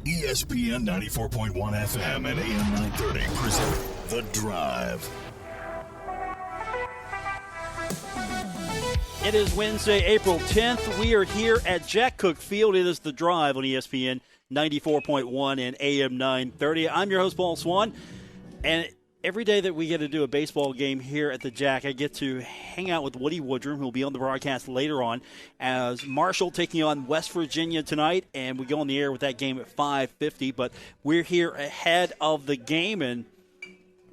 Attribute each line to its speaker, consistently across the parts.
Speaker 1: ESPN 94.1 FM and AM 930 present The Drive.
Speaker 2: It is Wednesday, April 10th. We are here at Jack Cook Field. It is The Drive on ESPN 94.1 and AM 930. I'm your host, Paul Swann, and every day that we get to do a baseball game here at the Jack, I get to hang out with Woody Woodrum, who will be on the broadcast later on, as Marshall taking on West Virginia tonight, and we go on the air with that game at 5:50. But we're here ahead of the game, and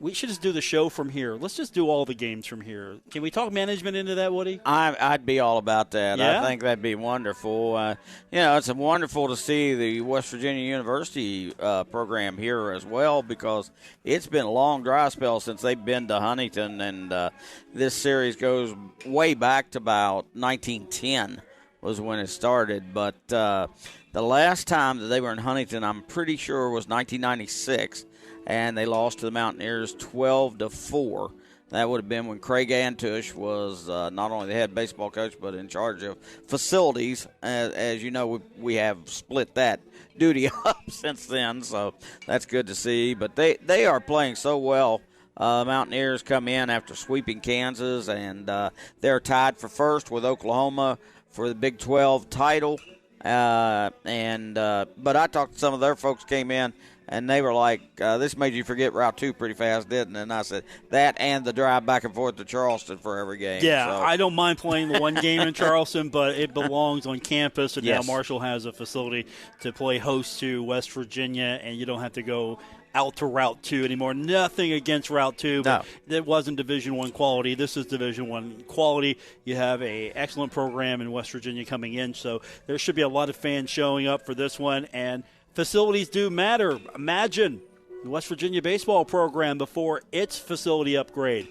Speaker 2: we should just do the show from here. Let's just do all the games from here. Can we talk management into that, Woody?
Speaker 3: I'd be all about that.
Speaker 2: Yeah?
Speaker 3: I think that'd be wonderful. It's wonderful to see the West Virginia University program here as well, because it's been a long dry spell since they've been to Huntington, and this series goes way back to about 1910 was when it started. But the last time that they were in Huntington, I'm pretty sure, was 1996. And they lost to the Mountaineers 12-4. That would have been when Craig Antush was not only the head baseball coach, but in charge of facilities. As you know, we have split that duty up since then, so that's good to see. But they are playing so well. Mountaineers come in after sweeping Kansas, and they're tied for first with Oklahoma for the Big 12 title. But I talked to some of their folks came in, and they were like, this made you forget Route 2 pretty fast, didn't it? And I said, that and the drive back and forth to Charleston for every game.
Speaker 2: Yeah,
Speaker 3: so.
Speaker 2: I don't mind playing the one game in Charleston, but it belongs on campus, and
Speaker 3: Yes.
Speaker 2: now Marshall has a facility to play host to West Virginia, and you don't have to go out to Route 2 anymore. Nothing against Route 2, but it wasn't Division I quality. This is Division I quality. You have an excellent program in West Virginia coming in, so there should be a lot of fans showing up for this one, and facilities do matter. Imagine the West Virginia baseball program before its facility upgrade.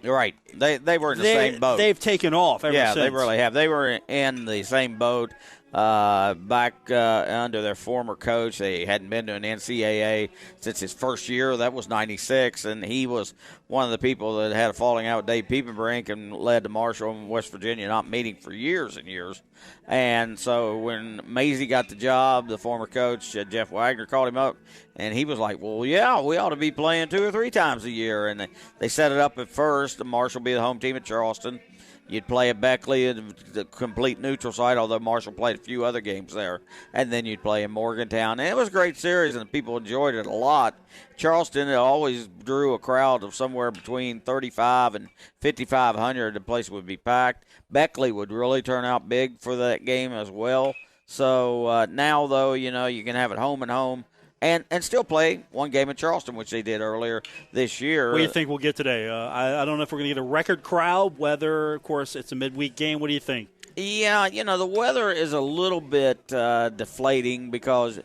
Speaker 3: You're right. They were in the same boat.
Speaker 2: They've taken off ever since.
Speaker 3: Yeah, they really have. They were in the same boat back under their former coach. They hadn't been to an NCAA since his first year. That was 96, and he was one of the people that had a falling out with Dave Piepenbrink and led to Marshall and West Virginia not meeting for years and years. And so when Maisie got the job, the former coach, Jeff Wagner, called him up, and he was like, well, yeah, we ought to be playing 2 or 3 times a year. And they set it up at first. Marshall will be the home team at Charleston. You'd play at Beckley, the complete neutral site, although Marshall played a few other games there. And then you'd play in Morgantown. And it was a great series, and people enjoyed it a lot. Charleston, it always drew a crowd of somewhere between 35 and 5,500. The place would be packed. Beckley would really turn out big for that game as well. So now, though, you can have it home and home. And still play one game in Charleston, which they did earlier this year.
Speaker 2: What do you think we'll get today? I don't know if we're going to get a record crowd. Weather, of course, it's a midweek game. What do you think?
Speaker 3: Yeah, the weather is a little bit deflating because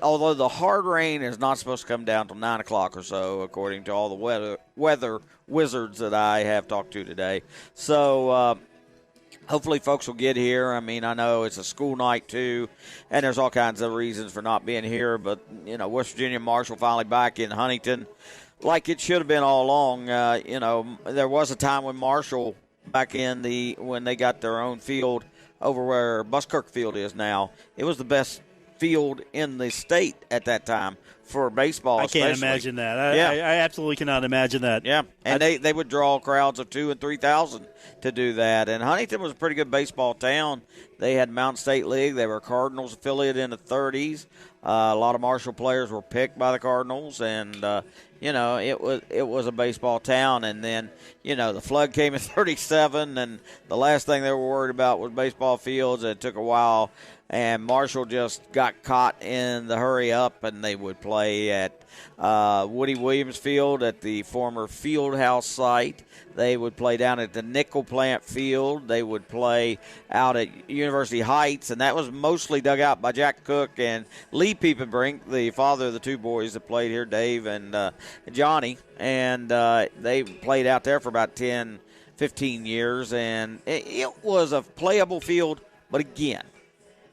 Speaker 3: although the hard rain is not supposed to come down till 9 o'clock or so, according to all the weather wizards that I have talked to today. So hopefully folks will get here. I mean, I know it's a school night, too, and there's all kinds of reasons for not being here. But, West Virginia and Marshall finally back in Huntington like it should have been all along. There was a time when Marshall, back in when they got their own field over where Buskirk Field is now, it was the best field in the state at that time for baseball.
Speaker 2: I can't
Speaker 3: especially.
Speaker 2: imagine that. I absolutely cannot imagine that.
Speaker 3: Yeah, and they would draw crowds of 2,000 and 3,000 to do that. And Huntington was a pretty good baseball town. They had Mountain State League. They were a Cardinals affiliate in the 30s. A lot of Marshall players were picked by the Cardinals, and it was a baseball town. And then the flood came in 37, and the last thing they were worried about was baseball fields. It took a while. And Marshall just got caught in the hurry up, and they would play at Woody Williams Field at the former Fieldhouse site. They would play down at the Nickel Plant Field. They would play out at University Heights, and that was mostly dug out by Jack Cook and Lee Piepenbrink, the father of the 2 boys that played here, Dave and Johnny. And they played out there for about 10, 15 years, and it was a playable field, but again,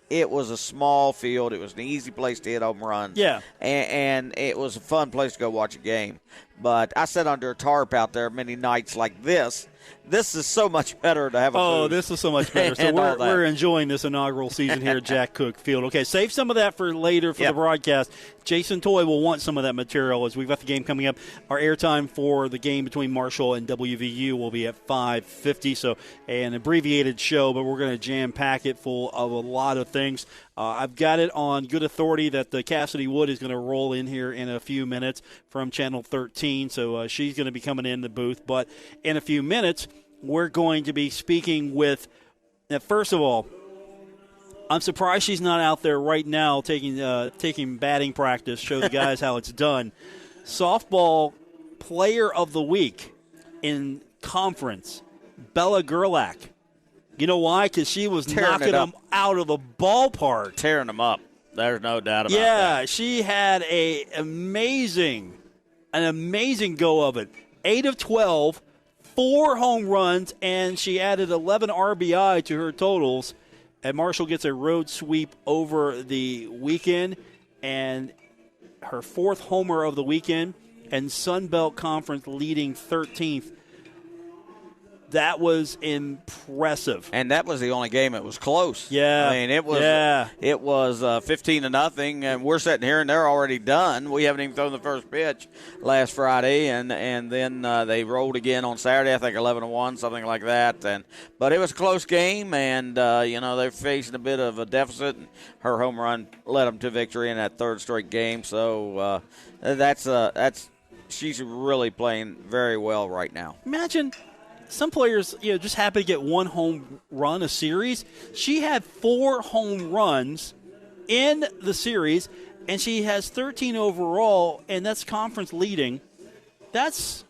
Speaker 3: it was a small field. It was an easy place to hit home runs.
Speaker 2: Yeah.
Speaker 3: And it was a fun place to go watch a game. But I sat under a tarp out there many nights like this this is so much better to have a booth.
Speaker 2: This is so much better. So we're enjoying this inaugural season here at Jack Cook Field. Okay, save some of that for later for the broadcast. Jason Toy will want some of that material as we've got the game coming up. Our airtime for the game between Marshall and WVU will be at 5:50, so an abbreviated show, but we're going to jam-pack it full of a lot of things. I've got it on good authority that Cassidy Wood is going to roll in here in a few minutes from Channel 13, so she's going to be coming in the booth. But in a few minutes, we're going to be speaking with, first of all, I'm surprised she's not out there right now taking batting practice, show the guys how it's done. Softball Player of the Week in conference, Bella Gerlach. You know why? Because she was knocking them out of the ballpark.
Speaker 3: Tearing them up. There's no doubt about that.
Speaker 2: Yeah, she had an amazing go of it. 8 of 12, 4 home runs, and she added 11 RBI to her totals. And Marshall gets a road sweep over the weekend, and her 4th homer of the weekend, and Sun Belt Conference leading 13th. That was impressive.
Speaker 3: And that was the only game that was close.
Speaker 2: Yeah.
Speaker 3: I mean, it was 15-0, and we're sitting here, and they're already done. We haven't even thrown the first pitch last Friday, and then they rolled again on Saturday, I think 11-1, something like that. But it was a close game, and, they're facing a bit of a deficit, and her home run led them to victory in that 3rd straight game. So she's really playing very well right now.
Speaker 2: Imagine – some players, just happen to get 1 home run a series. She had 4 home runs in the series, and she has 13 overall, and that's conference leading. That's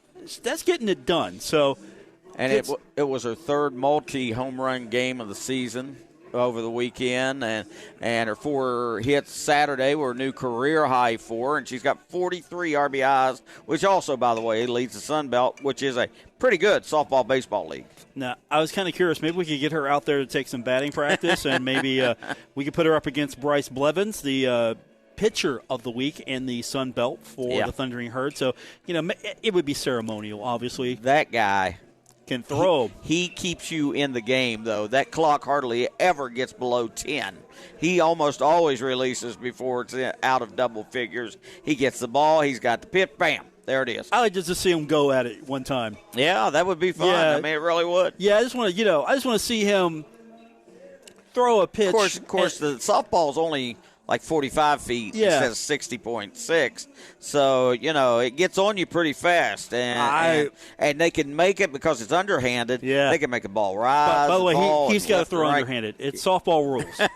Speaker 2: getting it done. So,
Speaker 3: and it was her 3rd multi-home run game of the season over the weekend, and her 4 hits Saturday were a new career high for her, and she's got 43 RBIs, which also, by the way, leads the Sun Belt, which is a pretty good softball baseball league.
Speaker 2: Now, I was kind of curious. Maybe we could get her out there to take some batting practice, and maybe we could put her up against Bryce Blevins, the pitcher of the week in the Sun Belt for the Thundering Herd. So, it would be ceremonial, obviously.
Speaker 3: That guy
Speaker 2: can throw.
Speaker 3: He keeps you in the game, though. That clock hardly ever gets below 10. He almost always releases before it's out of double figures. He gets the ball. He's got the pitch. Bam. There it is.
Speaker 2: I like just to see him go at it one time.
Speaker 3: Yeah, that would be fun.
Speaker 2: Yeah.
Speaker 3: I mean, it really would.
Speaker 2: Yeah, I just want to see him throw a pitch.
Speaker 3: Of course, the softball's only like 45 feet instead of 60.6. So, it gets on you pretty fast. And they can make it because it's underhanded.
Speaker 2: Yeah.
Speaker 3: They can make a ball rise.
Speaker 2: By the way, he's got to throw underhanded. It's softball rules.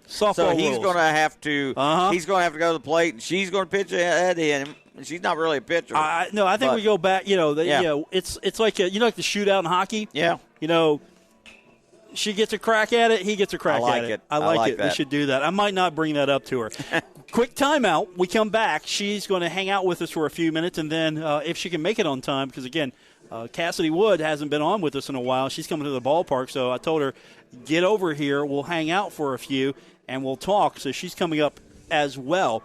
Speaker 3: So he's going to have to he's going to have to go to the plate, and she's going to pitch at him. She's not really a pitcher.
Speaker 2: No, I think we go back. It's like like the shootout in hockey.
Speaker 3: Yeah.
Speaker 2: She gets a crack at it. He gets a crack at it. I like it.
Speaker 3: That.
Speaker 2: We should do that. I might not bring that up to her. Quick timeout. We come back. She's going to hang out with us for a few minutes, and then if she can make it on time, because, again, Cassidy Wood hasn't been on with us in a while. She's coming to the ballpark, so I told her, get over here. We'll hang out for a few, and we'll talk. So she's coming up as well.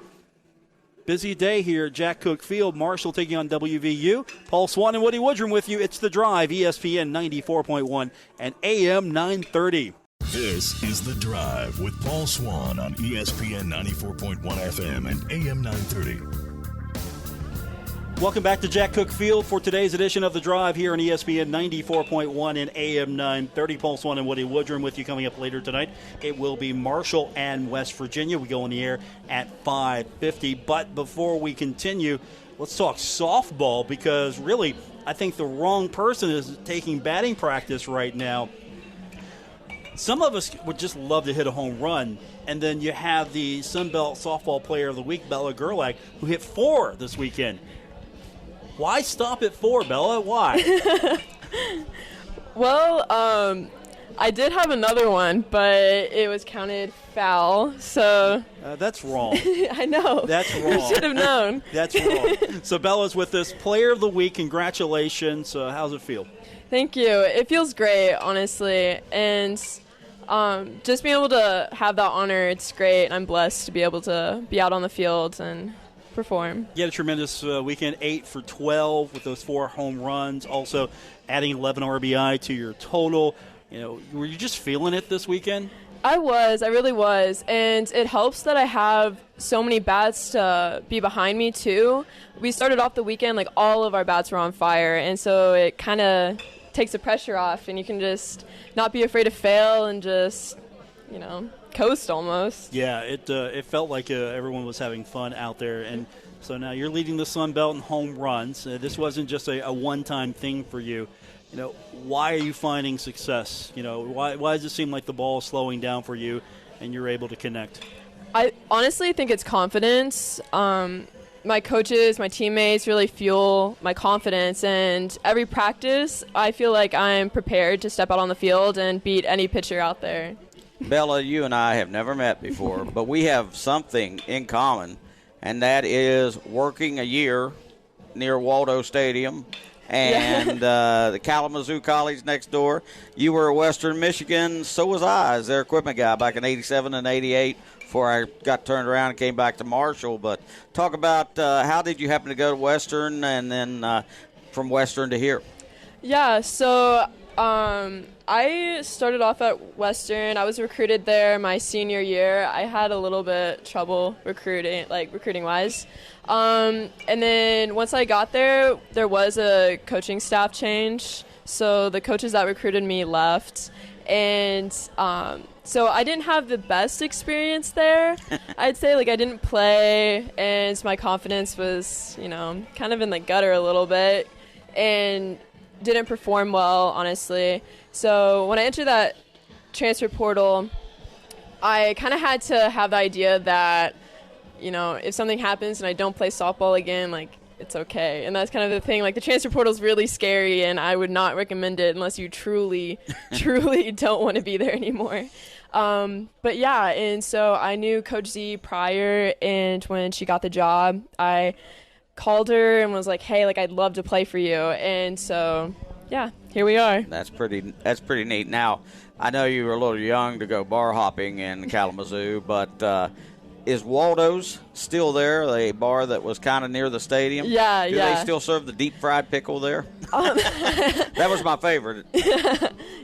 Speaker 2: Busy day here at Jack Cook Field. Marshall taking on WVU. Paul Swann and Woody Woodrum with you. It's The Drive, ESPN 94.1 and AM 930.
Speaker 1: This is The Drive with Paul Swann on ESPN 94.1 FM and AM 930.
Speaker 2: Welcome back to Jack Cook Field for today's edition of The Drive here on ESPN 94.1 and AM 930. Paul Swann and Woody Woodrum with you. Coming up later tonight, it will be Marshall and West Virginia. We go on the air at 5:50. But before we continue, let's talk softball, because really I think the wrong person is taking batting practice right now. Some of us would just love to hit a home run, and then you have the Sun Belt Softball Player of the Week, Bella Gerlach, who hit 4 this weekend. Why stop at 4, Bella? Why?
Speaker 4: Well, I did have another one, but it was counted foul, so...
Speaker 2: That's wrong.
Speaker 4: I know.
Speaker 2: That's wrong.
Speaker 4: I should have known.
Speaker 2: That's wrong. So Bella's with us. Player of the Week, congratulations. How's it feel?
Speaker 4: Thank you. It feels great, honestly, and just being able to have that honor, it's great. I'm blessed to be able to be out on the field and perform.
Speaker 2: You had a tremendous weekend, 8 for 12 with those 4 home runs, also adding 11 RBI to your total. Were you just feeling it this weekend?
Speaker 4: I really was, and it helps that I have so many bats to be behind me too. We started off the weekend like all of our bats were on fire, and so it kind of takes the pressure off, and you can just not be afraid to fail and just, coast almost.
Speaker 2: Yeah, it felt like everyone was having fun out there, and so now you're leading the Sun Belt in home runs. This wasn't just a one-time thing for you. Why are you finding success? Why does it seem like the ball is slowing down for you and you're able to connect?
Speaker 4: I honestly think it's confidence. My coaches, my teammates really fuel my confidence, and every practice I feel like I'm prepared to step out on the field and beat any pitcher out there.
Speaker 3: Bella, you and I have never met before, but we have something in common, and that is working a year near Waldo Stadium and the Kalamazoo College next door. You were at Western Michigan, so was I as their equipment guy back in 87 and 88 before I got turned around and came back to Marshall. But talk about how did you happen to go to Western and then from Western to here?
Speaker 4: Yeah, so I started off at Western. I was recruited there my senior year. I had a little bit trouble recruiting-wise. And then once I got there was a coaching staff change. So the coaches that recruited me left. And so I didn't have the best experience there. I'd say, I didn't play, and my confidence was, kind of in the gutter a little bit. And didn't perform well, honestly. So when I entered that transfer portal, I kind of had to have the idea that, if something happens and I don't play softball again, it's okay. And that's kind of the thing. The transfer portal is really scary, and I would not recommend it unless you truly, truly don't want to be there anymore. But yeah, and so I knew Coach Z prior, and when she got the job, I called her and was like, hey, I'd love to play for you. And so, yeah, here we are.
Speaker 3: That's pretty neat. Now, I know you were a little young to go bar hopping in Kalamazoo, but is Waldo's still there, the bar that was kind of near the stadium?
Speaker 4: Yeah,
Speaker 3: Do they still serve the deep fried pickle there? That was my favorite.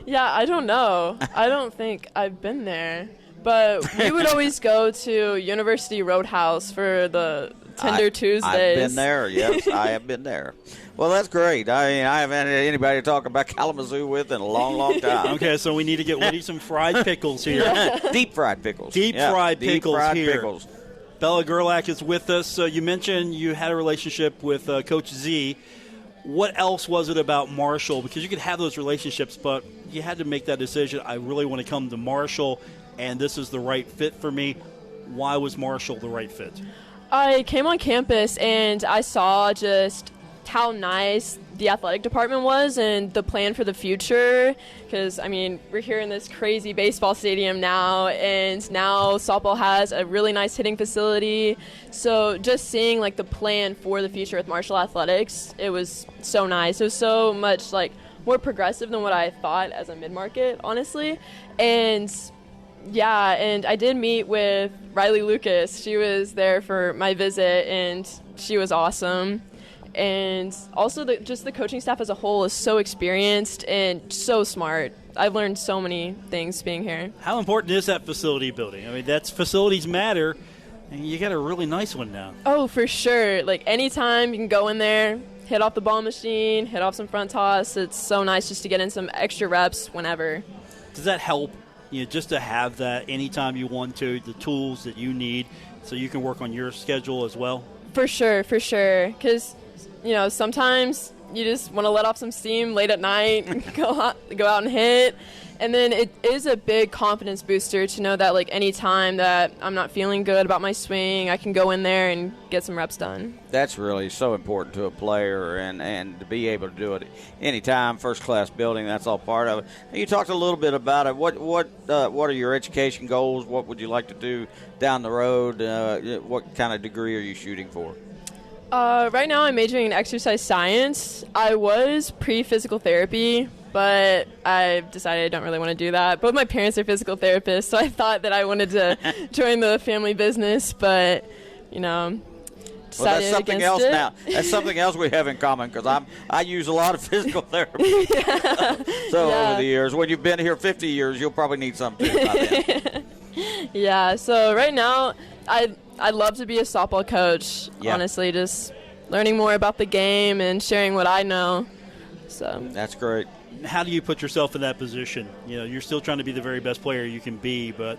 Speaker 4: Yeah, I don't know. I don't think I've been there. But we would always go to University Roadhouse for the Tender Tuesdays.
Speaker 3: I've been there, yes. I have been there. Well, that's great. I haven't had anybody to talk about Kalamazoo with in a long, long time.
Speaker 2: Okay, so we need to get Woody some fried pickles here.
Speaker 3: Deep fried pickles.
Speaker 2: Deep fried pickles here.
Speaker 3: Pickles.
Speaker 2: Bella Gerlach is with us. So you mentioned you had a relationship with Coach Z. What else was it about Marshall? Because you could have those relationships, but you had to make that decision. I really want to come to Marshall, and this is the right fit for me. Why was Marshall the right fit?
Speaker 4: I came on campus and I saw just how nice the athletic department was and the plan for the future, because we're here in this crazy baseball stadium now, and now softball has a really nice hitting facility. So just seeing the plan for the future with Marshall Athletics, it was so nice. It was so much more progressive than what I thought as a mid-market, honestly. And yeah, and I did meet with Riley Lucas. She was there for my visit, and she was awesome. And also just the coaching staff as a whole is so experienced and so smart. I've learned so many things being here.
Speaker 2: How important is that facility building? That's facilities matter, and you got a really nice one now.
Speaker 4: Oh, for sure. Anytime you can go in there, hit off the ball machine, hit off some front toss. It's so nice just to get in some extra reps whenever.
Speaker 2: Does that help, just to have that anytime you want to, the tools that you need so you can work on your schedule as well?
Speaker 4: For sure. Because, sometimes you just want to let off some steam late at night and go out and hit. And then it is a big confidence booster to know that, any time that I'm not feeling good about my swing, I can go in there and get some reps done. That's
Speaker 3: really so important to a player, and to be able to do it anytime, first-class building, that's all part of it. And you talked a little bit about it. What are your education goals? What would you like to do down the road? What kind of degree are you shooting for?
Speaker 4: Right now I'm majoring in exercise science. I was pre-physical therapy, but I've decided I don't really want to do that. Both my parents are physical therapists, so I thought that I wanted to join the family business, but, decided
Speaker 3: that's something
Speaker 4: against
Speaker 3: else
Speaker 4: it.
Speaker 3: now. That's something else we have in common because I use a lot of physical therapy. So over the years, when you've been here 50 years, you'll probably need some too. by then.
Speaker 4: Yeah, so right now I'd love to be a softball coach,
Speaker 3: Yeah.
Speaker 4: honestly, just learning more about the game and sharing what I know. So
Speaker 3: That's great.
Speaker 2: How do you put yourself in that position? You know, you're still trying to be the very best player you can be, but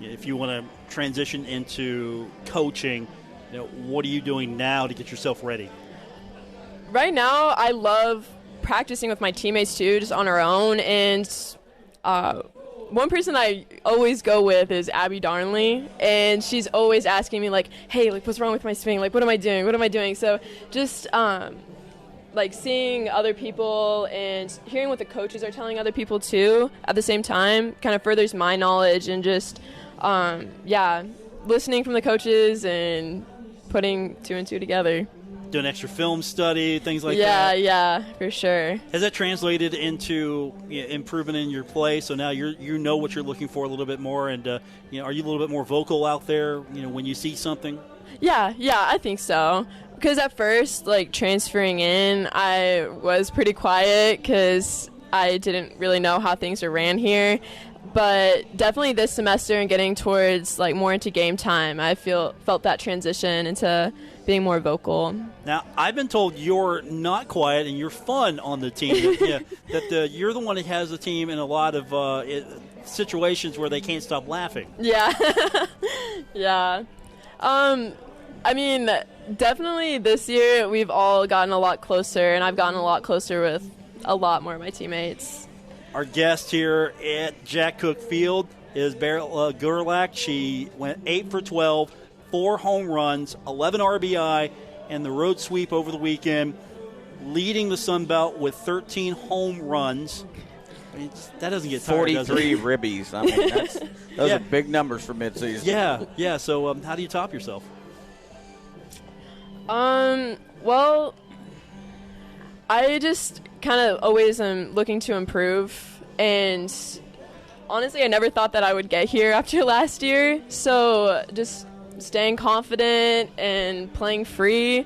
Speaker 2: if you want to transition into coaching, you know, what are you doing now to get yourself ready?
Speaker 4: right now I love practicing with my teammates too, just on our own. And one person I always go with is Abby Darnley, and she's always asking me like, hey, like, what's wrong with my swing? Like, what am I doing? So just like seeing other people and hearing what the coaches are telling other people too at the same time kind of furthers my knowledge, and just listening from the coaches and putting two and two together.
Speaker 2: Doing extra film study, things like that.
Speaker 4: Yeah, for sure.
Speaker 2: Has that translated into improvement in your play? So now you know what you're looking for a little bit more, and are you a little bit more vocal out there? When you see something.
Speaker 4: Yeah, I think so. Because at first, like transferring in, I was pretty quiet because I didn't really know how things are ran here. But definitely this semester and getting towards like more into game time, I felt that transition into being more vocal.
Speaker 2: Now, I've been told you're not quiet and you're fun on the team. that you're the one that has the team in a lot of situations where they can't stop laughing.
Speaker 4: Yeah. Yeah. I mean, definitely this year we've all gotten a lot closer, and I've gotten a lot closer with a lot more of my teammates.
Speaker 2: Our guest here at Jack Cook Field is Bella Gerlach. She went 8 for 12, 4 home runs, 11 RBI, and the road sweep over the weekend, leading the Sun Belt with 13 home runs. I mean, that doesn't get tired,
Speaker 3: 43
Speaker 2: does it?
Speaker 3: ribbies. I mean, those are big numbers for midseason.
Speaker 2: Yeah. So how do you top yourself?
Speaker 4: Well, I just kind of always am looking to improve, and honestly, I never thought that I would get here after last year. So just staying confident and playing free,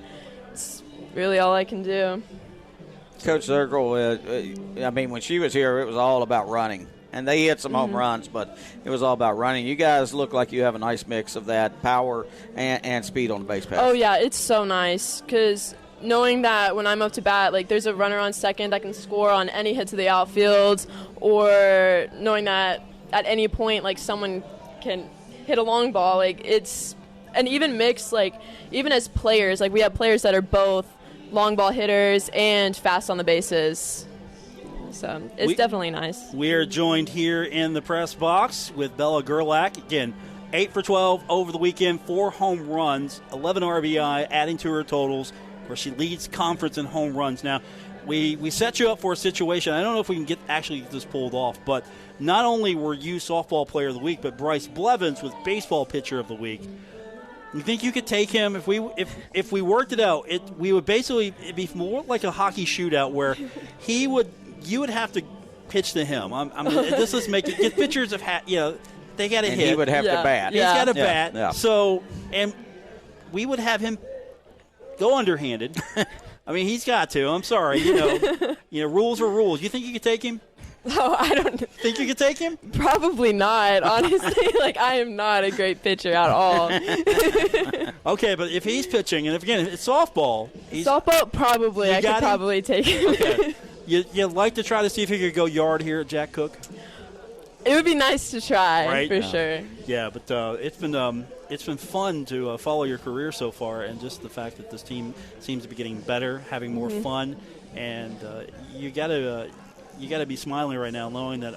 Speaker 4: it's really all I can do.
Speaker 3: Coach Zirkle, I mean, when she was here, it was all about running. And they hit some home runs, but it was all about running. You guys look like you have a nice mix of that power and speed on the base pass.
Speaker 4: Oh, yeah, it's so nice because knowing that when I'm up to bat, like there's a runner on second that can score on any hit to the outfield, or knowing that at any point, like someone can hit a long ball, like it's an even mix, like even as players, like we have players that are both long ball hitters and fast on the bases. So it's definitely nice.
Speaker 2: We are joined here in the press box with Bella Gerlach. Again, 8 for 12 over the weekend, 4 home runs, 11 RBI, adding to her totals, where she leads conference in home runs. Now, we set you up for a situation. I don't know if we can get this pulled off, but not only were you softball player of the week, but Bryce Blevins was baseball pitcher of the week. You think you could take him if we worked it out? It'd be more like a hockey shootout where you would have to pitch to him. Let's make it. Get pitchers of they got to hit.
Speaker 3: He would have to bat.
Speaker 2: He's got to bat.
Speaker 3: Yeah.
Speaker 2: So, and we would have him go underhanded. I mean, he's got to. I'm sorry. Rules are rules. You think you could take him?
Speaker 4: Oh, I don't
Speaker 2: think you could take him.
Speaker 4: Probably not. Honestly, I am not a great pitcher at all.
Speaker 2: Okay, but if he's pitching, and if again it's softball,
Speaker 4: probably I could probably take him.
Speaker 2: Okay. You'd like to try to see if he could go yard here at Jack Cook?
Speaker 4: It would be nice to try,
Speaker 2: right?
Speaker 4: For sure.
Speaker 2: Yeah, but it's been fun to follow your career so far, and just the fact that this team seems to be getting better, having more fun, and you gotta be smiling right now, knowing that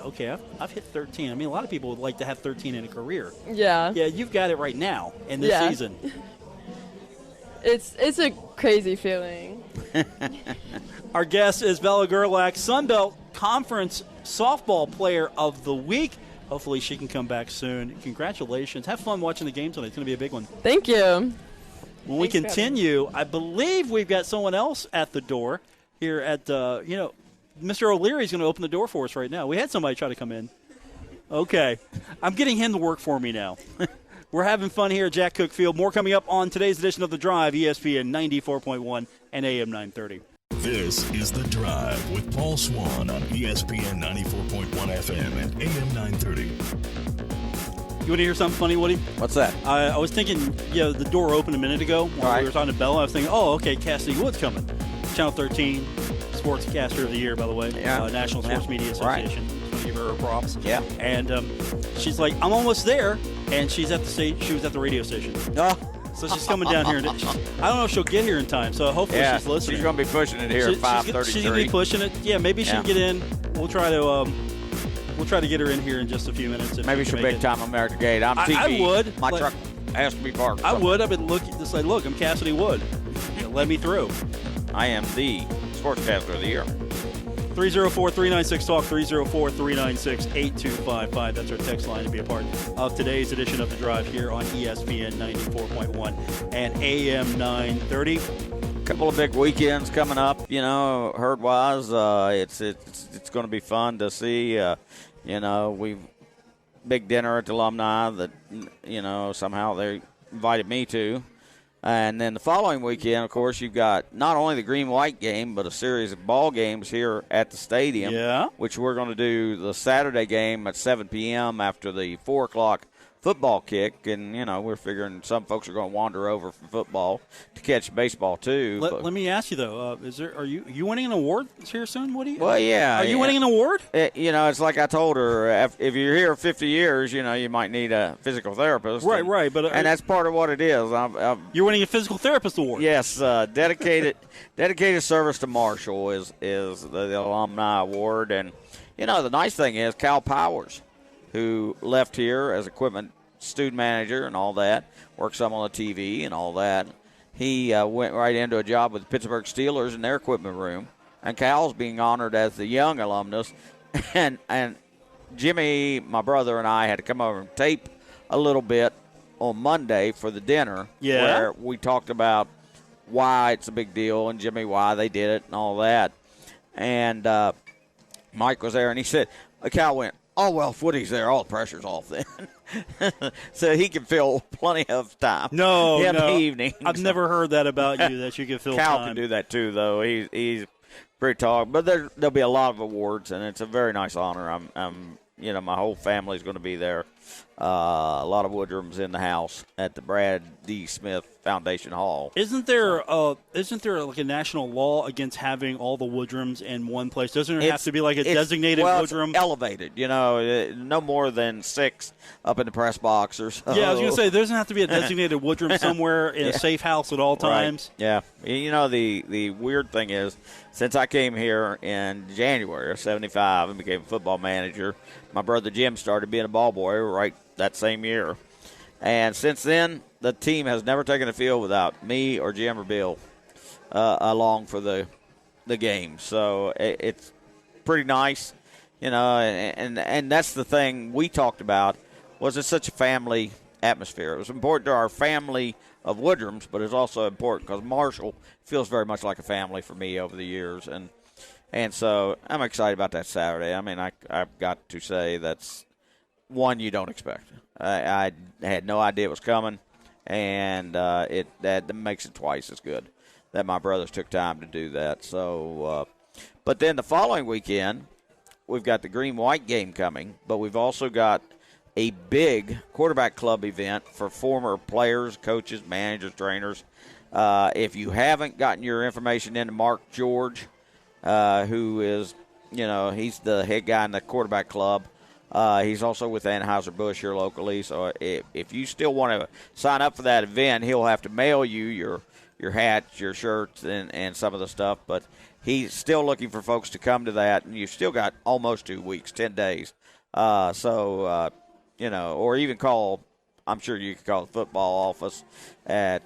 Speaker 2: I've hit 13. I mean, a lot of people would like to have 13 in a career.
Speaker 4: Yeah.
Speaker 2: Yeah, you've got it right now in this season.
Speaker 4: It's a crazy feeling.
Speaker 2: Our guest is Bella Gerlach, Sun Belt Conference Softball Player of the Week. Hopefully she can come back soon. Congratulations. Have fun watching the game tonight. It's going to be a big one.
Speaker 4: Thank you.
Speaker 2: When we continue, I believe we've got someone else at the door here at, Mr. O'Leary's going to open the door for us right now. We had somebody try to come in. Okay. I'm getting him to work for me now. We're having fun here at Jack Cook Field. More coming up on today's edition of The Drive, ESPN 94.1 and AM 930.
Speaker 1: This is The Drive with Paul Swann on ESPN 94.1 FM and AM 930.
Speaker 2: You want to hear something funny, Woody?
Speaker 3: What's that?
Speaker 2: I was thinking, the door opened a minute ago while we were talking to Bella. I was thinking, okay, Cassidy Wood's coming. Channel 13, Sportscaster of the Year, by the way.
Speaker 3: Yeah.
Speaker 2: National Sports Media Association. Right. Give her props.
Speaker 3: Yeah.
Speaker 2: And she's like, I'm almost there. And she's at the she was at the radio station.
Speaker 3: Oh.
Speaker 2: So she's coming down here. I don't know if she'll get here in time. So hopefully she's listening.
Speaker 3: She's going to be pushing it here at 5:33.
Speaker 2: She's going to be pushing it. Yeah, maybe she can get in. We'll try to get her in here in just a few minutes.
Speaker 3: Maybe she'll big time America Gate. I'm TV.
Speaker 2: I would.
Speaker 3: My truck has to be parked.
Speaker 2: I would. I've been looking to say, look, I'm Cassidy Wood. Let me through.
Speaker 3: I am the Sportscaster of the Year.
Speaker 2: 304-396-TALK, 304-396-8255. That's our text line to be a part of today's edition of The Drive here on ESPN 94.1 and AM 930.
Speaker 3: A couple of big weekends coming up, herd-wise. It's going to be fun to see. We've big dinner at the alumni that, somehow they invited me to. And then the following weekend, of course, you've got not only the green-white game, but a series of ball games here at the stadium, which we're going to do the Saturday game at 7 p.m. after the 4 o'clock football kick. And, we're figuring some folks are going to wander over from football to catch baseball, too.
Speaker 2: Let me ask you, though, are you winning an award here soon? What are you?
Speaker 3: Well, yeah.
Speaker 2: Are you winning an award?
Speaker 3: It's like I told her, if you're here 50 years, you might need a physical therapist.
Speaker 2: Right.
Speaker 3: And that's part of what it is.
Speaker 2: You're winning a physical therapist award.
Speaker 3: Yes, dedicated service to Marshall is the alumni award. And, the nice thing is Cal Powers, who left here as equipment student manager and all that, worked some on the TV and all that. He went right into a job with the Pittsburgh Steelers in their equipment room. And Cal's being honored as the young alumnus. And Jimmy, my brother, and I had to come over and tape a little bit on Monday for the dinner, where we talked about why it's a big deal and Jimmy, why they did it and all that. And Mike was there, and he said, Cal went, oh, well, if Woody's there, all the pressure's off then. So he can fill plenty of time. In the evening.
Speaker 2: I've never heard that about you, that you can fill
Speaker 3: Cal
Speaker 2: time.
Speaker 3: Can do that too, though. He's pretty tall. But there'll be a lot of awards, and it's a very nice honor. I'm my whole family's going to be there. A lot of Woodrums in the house at the Brad D. Smith Foundation Hall.
Speaker 2: Isn't there like a national law against having all the Woodrums in one place? Doesn't there have to be like a designated Woodrum?
Speaker 3: It's elevated, no more than 6 up in the press box or so.
Speaker 2: Yeah, I was going to say, there doesn't have to be a designated Woodrum somewhere in a safe house at all times.
Speaker 3: Right. Yeah. The weird thing is, since I came here in January of 75 and became a football manager, my brother Jim started being a ball boy right that same year. And since then, the team has never taken a field without me or Jim or Bill along for the game. So it's pretty nice, and that's the thing we talked about, was it's such a family atmosphere. It was important to our family of Woodrums, but it's also important because Marshall feels very much like a family for me over the years. And so I'm excited about that Saturday. I mean, I've got to say that's one you don't expect. I had no idea it was coming, and that makes it twice as good that my brothers took time to do that. So, but then the following weekend, we've got the green-white game coming, but we've also got a big quarterback club event for former players, coaches, managers, trainers. If you haven't gotten your information into Mark George, who is, he's the head guy in the quarterback club. He's also with Anheuser-Busch here locally. So if you still want to sign up for that event, he'll have to mail you your hats, your shirts, and some of the stuff. But he's still looking for folks to come to that. And you've still got almost 2 weeks, 10 days. Or even call, I'm sure you can call the football office at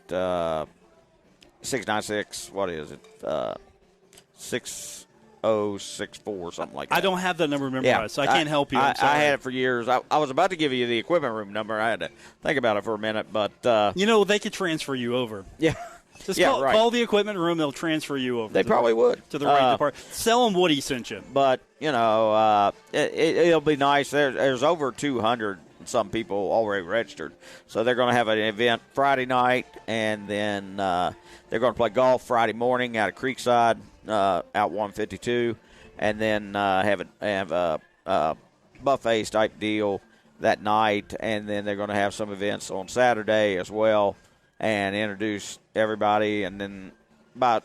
Speaker 3: 696, what is it, 6064, something like that.
Speaker 2: I don't have that number memorized, so I can't help you. I'm sorry.
Speaker 3: I had it for years. I was about to give you the equipment room number. I had to think about it for a minute, but
Speaker 2: they could transfer you over.
Speaker 3: Yeah.
Speaker 2: Just call the equipment room. They'll transfer you over.
Speaker 3: They probably would.
Speaker 2: To the right department. Tell them Woody sent you.
Speaker 3: But, it'll be nice. There's over 200 some people already registered. So they're going to have an event Friday night, and then they're going to play golf Friday morning out of Creekside, out 152, and then have a buffet type deal that night, and then they're going to have some events on Saturday as well and introduce everybody. And then I'm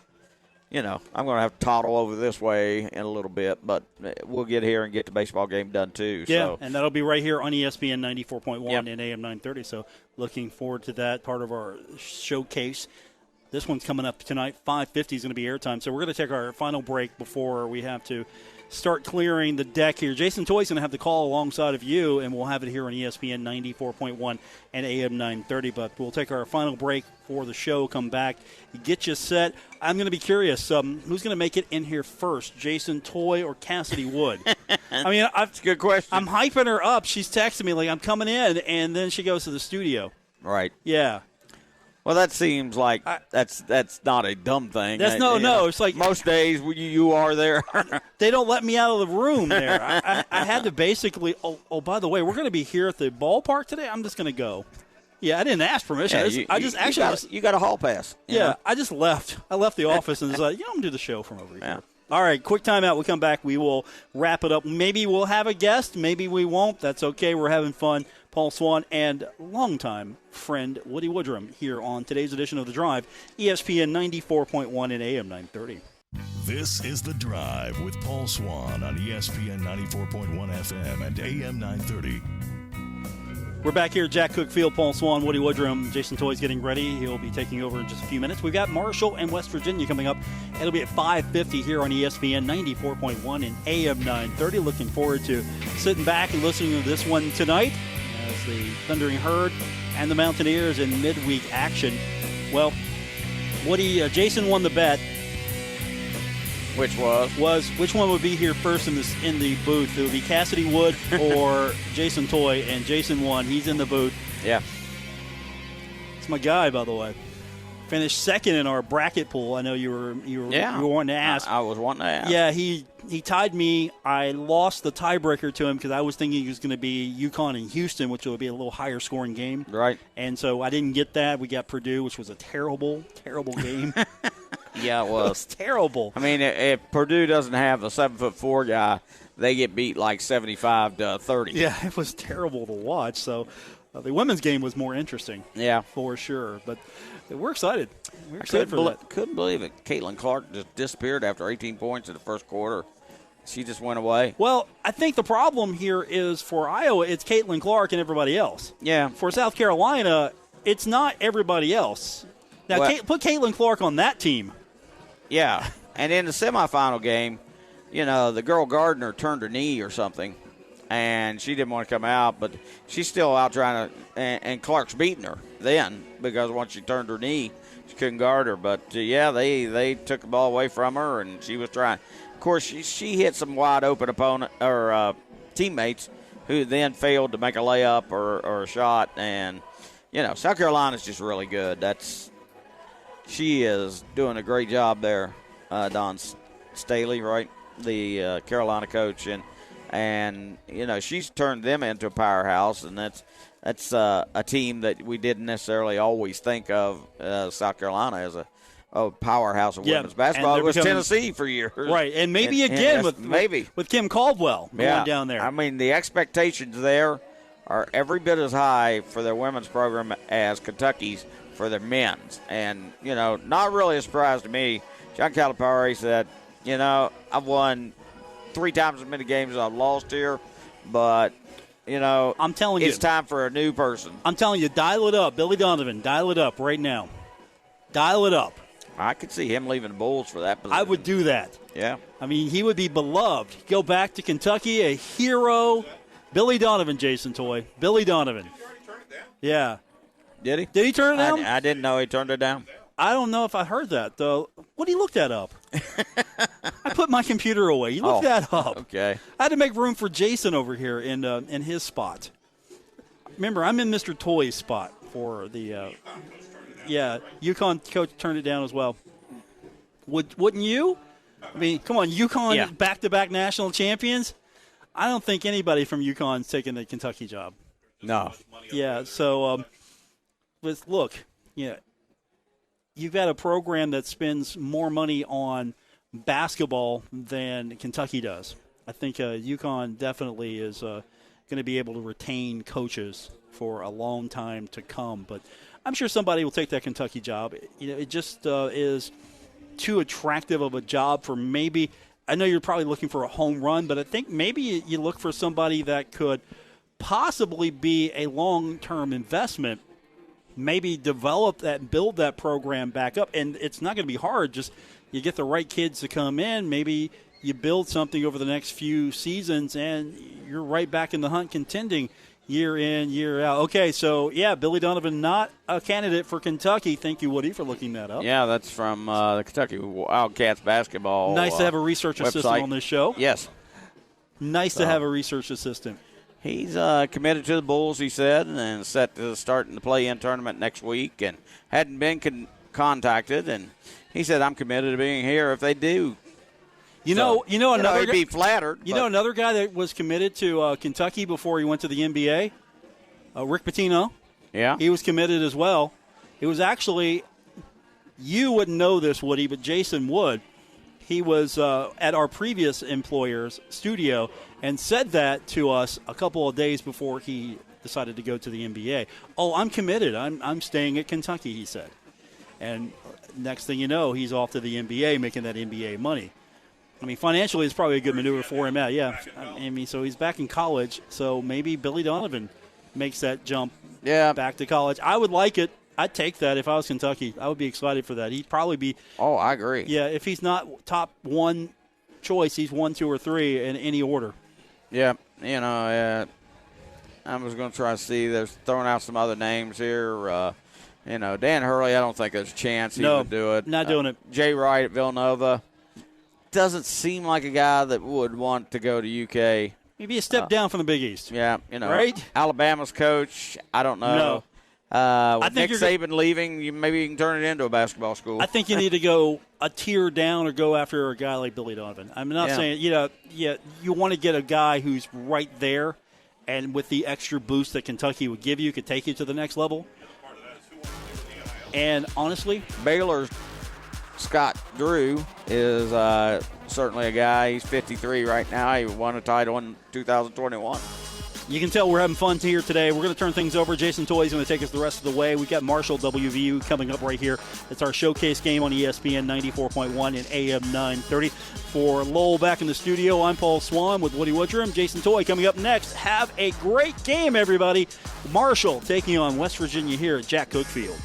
Speaker 3: going to have to toddle over this way in a little bit, but we'll get here and get the baseball game done too.
Speaker 2: Yeah,
Speaker 3: so.
Speaker 2: And that'll be right here on ESPN 94.1
Speaker 3: Yep.
Speaker 2: and AM 930. So looking forward to that part of our showcase. This one's coming up tonight. 5:50 is going to be airtime. So we're going to take our final break before we have to start clearing the deck here. Jason Toy's going to have the call alongside of you, and we'll have it here on ESPN 94.1 and AM 930. But we'll take our final break for the show, come back, get you set. I'm going to be curious, who's going to make it in here first, Jason Toy or Cassidy Wood? I mean,
Speaker 3: That's a good question.
Speaker 2: I'm hyping her up. She's texting me like I'm coming in, and then she goes to the studio.
Speaker 3: Right.
Speaker 2: Yeah.
Speaker 3: Well, that seems like that's not a dumb thing.
Speaker 2: That's no. It's like
Speaker 3: most days you are there.
Speaker 2: they don't let me out of the room there. I had to basically. Oh, by the way, we're going to be here at the ballpark today. I'm just going to go. Yeah, I didn't ask permission.
Speaker 3: You got a hall pass.
Speaker 2: Yeah, I just left. I left the office and was like, I'm going to do the show from over here. Yeah. All right, quick timeout. We'll come back. We will wrap it up. Maybe we'll have a guest. Maybe we won't. That's okay. We're having fun. Paul Swann and longtime friend Woody Woodrum here on today's edition of The Drive, ESPN 94.1 and AM 930.
Speaker 1: This is The Drive with Paul Swann on ESPN 94.1 FM and AM 930.
Speaker 2: We're back here at Jack Cook Field. Paul Swann, Woody Woodrum. Jason Toy's getting ready. He'll be taking over in just a few minutes. We've got Marshall and West Virginia coming up. It'll be at 5:50 here on ESPN 94.1 and AM 930. Looking forward to sitting back and listening to this one tonight as the Thundering Herd and the Mountaineers in midweek action. Well, Woody, Jason won the bet.
Speaker 3: Which was
Speaker 2: which one would be here first in the booth? It would be Cassidy Wood or Jason Toy, and Jason won. He's in the booth.
Speaker 3: Yeah.
Speaker 2: It's my guy, by the way. Finished second in our bracket pool. I know you were wanting to ask.
Speaker 3: I was wanting to ask.
Speaker 2: Yeah, he tied me. I lost the tiebreaker to him because I was thinking he was going to be UConn and Houston, which would be a little higher scoring game.
Speaker 3: Right.
Speaker 2: And so I didn't get that. We got Purdue, which was a terrible, terrible game.
Speaker 3: Yeah, it was.
Speaker 2: It was terrible.
Speaker 3: I mean, if Purdue doesn't have a 7'4" guy, they get beat like 75-30.
Speaker 2: Yeah, it was terrible to watch. So the women's game was more interesting.
Speaker 3: Yeah,
Speaker 2: for sure. But we're excited. We're excited for that.
Speaker 3: Couldn't believe it. Caitlin Clark just disappeared after 18 points in the first quarter. She just went away.
Speaker 2: Well, I think the problem here is for Iowa, it's Caitlin Clark and everybody else.
Speaker 3: Yeah.
Speaker 2: For South Carolina, it's not everybody else. Now, put Caitlin Clark on that team.
Speaker 3: Yeah, and in the semifinal game, the girl Gardner turned her knee or something, and she didn't want to come out, but she's still out trying to, and Clark's beating her then because once she turned her knee, she couldn't guard her. But, they took the ball away from her, and she was trying. Of course, she hit some wide open opponent or teammates who then failed to make a layup or a shot, and, South Carolina's just really good. She is doing a great job there, Don Staley, right? The Carolina coach, and she's turned them into a powerhouse, and that's a team that we didn't necessarily always think of South Carolina as a powerhouse of women's basketball. It was Tennessee for years,
Speaker 2: right? And maybe with Kim Caldwell going down there.
Speaker 3: I mean, the expectations there are every bit as high for their women's program as Kentucky's for their men's. And, not really a surprise to me. John Calipari said, I've won 3 times as many games as I've lost here, but,
Speaker 2: I'm telling you,
Speaker 3: it's time for a new person.
Speaker 2: I'm telling you, dial it up. Billy Donovan, dial it up right now. Dial it up.
Speaker 3: I could see him leaving the Bulls for that position.
Speaker 2: I would do that.
Speaker 3: Yeah.
Speaker 2: I mean, he would be beloved. Go back to Kentucky, a hero. Billy Donovan, Jason Toy. Billy Donovan.
Speaker 5: Did you already turn it down?
Speaker 3: Yeah.
Speaker 2: Did he turn it down?
Speaker 3: I didn't know he turned it down.
Speaker 2: I don't know if I heard that, though. What did he look that up? I put my computer away. You look that up.
Speaker 3: Okay.
Speaker 2: I had to make room for Jason over here in his spot. Remember, I'm in Mr. Toy's spot for the UConn coach turned it down as well. Wouldn't you? I mean, come on, UConn back-to-back national champions. I don't think anybody from UConn's taking the Kentucky job.
Speaker 3: No.
Speaker 2: Yeah, so look, you've got a program that spends more money on basketball than Kentucky does. I think UConn definitely is going to be able to retain coaches for a long time to come. But I'm sure somebody will take that Kentucky job. It just is too attractive of a job for maybe – I know you're probably looking for a home run, but I think maybe you look for somebody that could possibly be a long-term investment, maybe develop that, build that program back up. And it's not going to be hard. Just you get the right kids to come in, maybe you build something over the next few seasons, and you're right back in the hunt contending year in, year out. Okay, so, yeah, Billy Donovan not a candidate for Kentucky. Thank you, Woody, for looking that up.
Speaker 3: Yeah, that's from the Kentucky Wildcats basketball
Speaker 2: Nice to have a research
Speaker 3: website.
Speaker 2: Assistant on this show.
Speaker 3: Yes.
Speaker 2: Nice to have a research assistant.
Speaker 3: He's committed to the Bulls, he said, and set to start in the play-in tournament next week, and hadn't been contacted. And he said, "I'm committed to being here if they do." Another he'd be flattered.
Speaker 2: Another guy that was committed to Kentucky before he went to the NBA, Rick Pitino.
Speaker 3: Yeah,
Speaker 2: he was committed as well. It was actually, you wouldn't know this, Woody, but Jason would. He was at our previous employer's studio and said that to us a couple of days before he decided to go to the NBA. Oh, I'm committed. I'm staying at Kentucky, he said. And next thing you know, he's off to the NBA making that NBA money. I mean, financially, it's probably a good maneuver for him. Yeah. I mean, so he's back in college, so maybe Billy Donovan makes that jump back to college. I would like it. I'd take that if I was Kentucky. I would be excited for that. He'd probably be.
Speaker 3: Oh, I agree.
Speaker 2: Yeah, if he's not top one choice, he's 1, 2, or 3 in any order.
Speaker 3: Yeah, I was going to try to see. There's throwing out some other names here. Dan Hurley, I don't think there's a chance he would do it.
Speaker 2: Not doing it.
Speaker 3: Jay Wright at Villanova doesn't seem like a guy that would want to go to UK.
Speaker 2: Maybe a step down from the Big East.
Speaker 3: Yeah,
Speaker 2: right?
Speaker 3: Alabama's coach, I don't know.
Speaker 2: No.
Speaker 3: With Nick Saban leaving, maybe you can turn it into a basketball school.
Speaker 2: I think you need to go a tier down or go after a guy like Billy Donovan. I'm not saying, you want to get a guy who's right there, and with the extra boost that Kentucky would give you, could take you to the next level. And honestly,
Speaker 3: Baylor's Scott Drew is certainly a guy. He's 53 right now. He won a title in 2021.
Speaker 2: You can tell we're having fun here today. We're going to turn things over. Jason Toy is going to take us the rest of the way. We've got Marshall WVU coming up right here. It's our showcase game on ESPN 94.1 and AM 930. For Lowell back in the studio, I'm Paul Swann with Woody Woodrum. Jason Toy coming up next. Have a great game, everybody. Marshall taking on West Virginia here at Jack Cook Field.